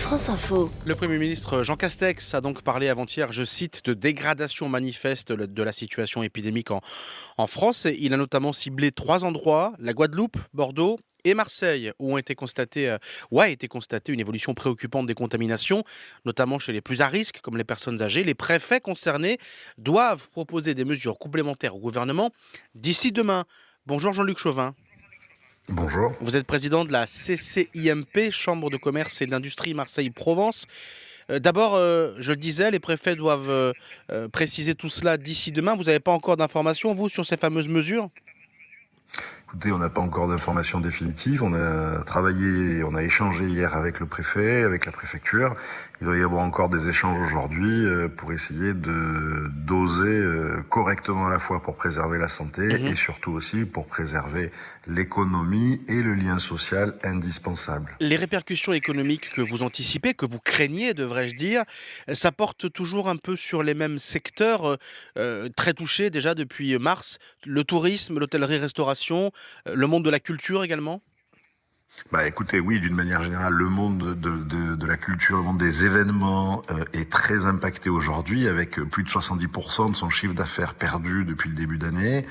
France Info. Le Premier ministre Jean Castex a donc parlé avant-hier, je cite, de dégradation manifeste de la situation épidémique en France. Il a notamment ciblé 3 endroits, la Guadeloupe, Bordeaux et Marseille, où a été constatée une évolution préoccupante des contaminations, notamment chez les plus à risque, comme les personnes âgées. Les préfets concernés doivent proposer des mesures complémentaires au gouvernement d'ici demain. Bonjour Jean-Luc Chauvin. Bonjour. Vous êtes président de la CCIMP, Chambre de commerce et d'industrie Marseille-Provence. D'abord, je le disais, les préfets doivent préciser tout cela d'ici demain. Vous n'avez pas encore d'informations, vous, sur ces fameuses mesures ? Écoutez, on n'a pas encore d'informations définitives. On a travaillé, on a échangé hier avec le préfet, avec la préfecture. Il doit y avoir encore des échanges aujourd'hui pour essayer de doser correctement à la fois pour préserver la santé et surtout aussi pour préserver l'économie et le lien social indispensable. Les répercussions économiques que vous anticipez, que vous craignez, devrais-je dire, ça porte toujours un peu sur les mêmes secteurs très touchés déjà depuis mars. Le tourisme, l'hôtellerie-restauration, le monde de la culture également ? Écoutez, oui, d'une manière générale, le monde de la culture, le monde des événements est très impacté aujourd'hui, avec plus de 70% de son chiffre d'affaires perdu depuis le début d'année.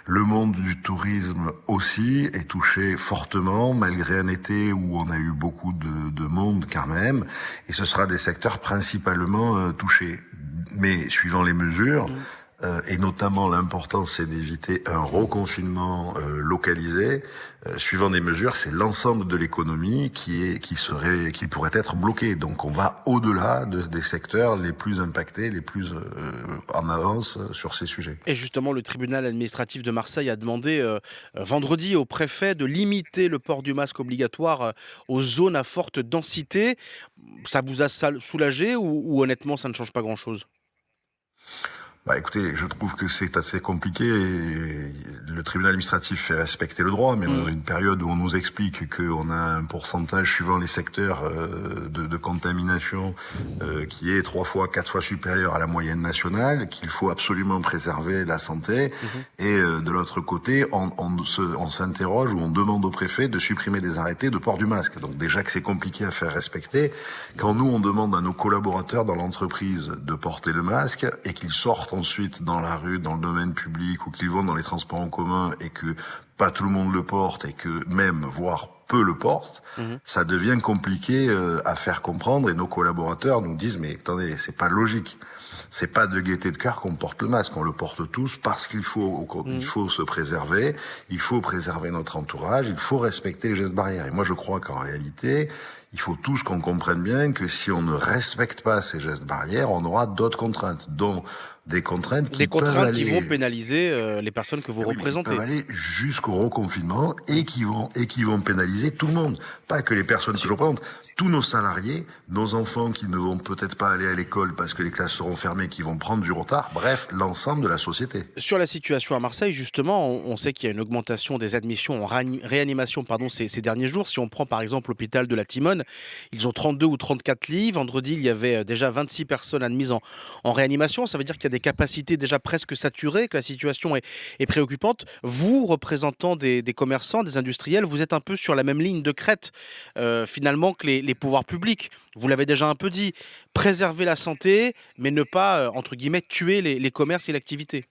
Le monde du tourisme aussi est touché fortement, malgré un été où on a eu beaucoup de monde quand même, et ce sera des secteurs principalement touchés. Mais suivant les mesures, et notamment l'important c'est d'éviter un reconfinement localisé. Suivant des mesures, c'est l'ensemble de l'économie qui pourrait être bloqué. Donc on va au-delà des secteurs les plus impactés, les plus en avance sur ces sujets. Et justement, le tribunal administratif de Marseille a demandé vendredi au préfet de limiter le port du masque obligatoire aux zones à forte densité. Ça vous a soulagé ou honnêtement ça ne change pas grand-chose ? Écoutez, je trouve que c'est assez compliqué. Le tribunal administratif fait respecter le droit, mais dans une période où on nous explique qu'on a un pourcentage suivant les secteurs de contamination qui est 3 fois, 4 fois supérieur à la moyenne nationale, qu'il faut absolument préserver la santé. Et de l'autre côté, on s'interroge ou on demande au préfet de supprimer des arrêtés de port du masque. Donc déjà que c'est compliqué à faire respecter, quand nous on demande à nos collaborateurs dans l'entreprise de porter le masque et qu'ils sortent ensuite dans la rue, dans le domaine public ou qu'ils vont dans les transports en commun et que pas tout le monde le porte et que même, voire peu le porte, ça devient compliqué à faire comprendre et nos collaborateurs nous disent mais attendez, c'est pas logique. C'est pas de gaieté de cœur qu'on porte le masque, on le porte tous parce qu'il faut se préserver, il faut préserver notre entourage, il faut respecter les gestes barrières. Et moi je crois qu'en réalité, il faut tous qu'on comprenne bien que si on ne respecte pas ces gestes barrières, on aura d'autres contraintes, dont des contraintes qui vont pénaliser les personnes que vous représentez. Qui peuvent aller jusqu'au reconfinement et qui vont pénaliser tout le monde. Pas que les personnes que je représente, tous nos salariés, nos enfants qui ne vont peut-être pas aller à l'école parce que les classes seront fermées, qui vont prendre du retard, bref, l'ensemble de la société. Sur la situation à Marseille, justement, on sait qu'il y a une augmentation des admissions en réanimation ces derniers jours. Si on prend par exemple l'hôpital de la Timone, ils ont 32 ou 34 lits. Vendredi, il y avait déjà 26 personnes admises en réanimation. Ça veut dire qu'il y a des capacités déjà presque saturées, que la situation est préoccupante. Vous, représentant des commerçants, des industriels, vous êtes un peu sur la même ligne de crête, finalement, que les pouvoirs publics. Vous l'avez déjà un peu dit, préserver la santé, mais ne pas, entre guillemets, tuer les commerces et l'activité.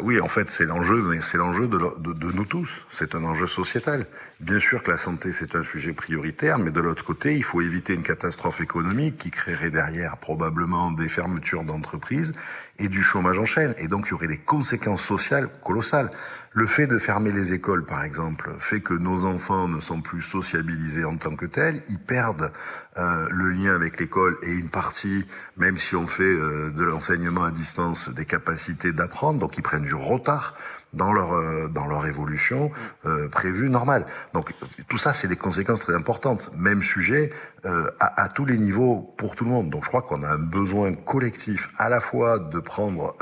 Oui, en fait, c'est l'enjeu, mais c'est l'enjeu de nous tous. C'est un enjeu sociétal. Bien sûr que la santé, c'est un sujet prioritaire, mais de l'autre côté, il faut éviter une catastrophe économique qui créerait derrière probablement des fermetures d'entreprises et du chômage en chaîne. Et donc, il y aurait des conséquences sociales colossales. Le fait de fermer les écoles, par exemple, fait que nos enfants ne sont plus sociabilisés en tant que tels. Ils perdent le lien avec l'école et une partie, même si on fait de l'enseignement à distance, des capacités d'apprendre. Donc, ils prennent du retard dans leur évolution prévue normale. Donc tout ça, c'est des conséquences très importantes. Même sujet à tous les niveaux pour tout le monde. Donc je crois qu'on a un besoin collectif à la fois de prendre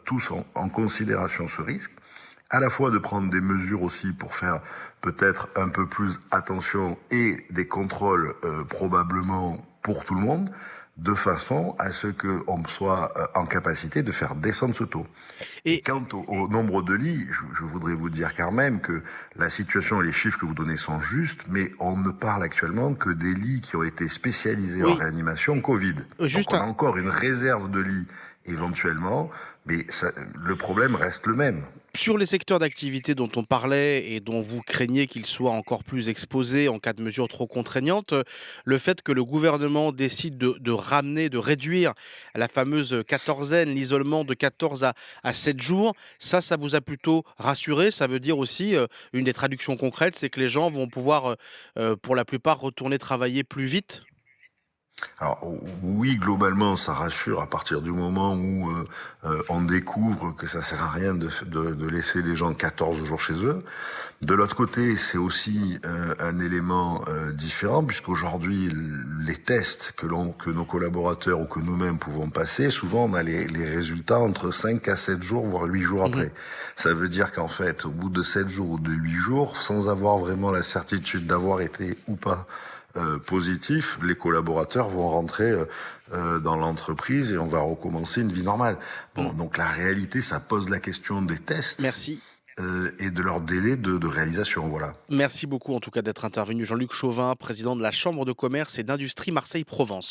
tous en considération ce risque, à la fois de prendre des mesures aussi pour faire peut-être un peu plus attention et des contrôles probablement pour tout le monde. de façon à ce qu'on soit en capacité de faire descendre ce taux. Et Et quant au nombre de lits, je voudrais vous dire quand même que la situation et les chiffres que vous donnez sont justes, mais on ne parle actuellement que des lits qui ont été spécialisés en oui, réanimation Covid. Donc juste on a encore une réserve de lits éventuellement, mais le problème reste le même. sur les secteurs d'activité dont on parlait et dont vous craignez qu'ils soient encore plus exposés en cas de mesures trop contraignantes, le fait que le gouvernement décide de ramener, de réduire la fameuse quatorzaine, l'isolement de 14 à 7 jours, ça vous a plutôt rassuré. Ça veut dire aussi, une des traductions concrètes, c'est que les gens vont pouvoir, pour la plupart, retourner travailler plus vite. Alors oui, globalement, ça rassure à partir du moment où on découvre que ça sert à rien de laisser les gens 14 jours chez eux. De l'autre côté, c'est aussi un élément différent, puisqu'aujourd'hui, les tests que nos collaborateurs ou que nous-mêmes pouvons passer, souvent on a les résultats entre 5 à 7 jours, voire 8 jours Mmh. après. Ça veut dire qu'en fait, au bout de 7 jours ou de 8 jours, sans avoir vraiment la certitude d'avoir été ou pas positif, les collaborateurs vont rentrer dans l'entreprise et on va recommencer une vie normale. Bon, Mmh. donc la réalité, ça pose la question des tests Merci. et de leur délai de réalisation. Voilà. Merci beaucoup en tout cas d'être intervenu. Jean-Luc Chauvin, président de la Chambre de commerce et d'industrie Marseille-Provence.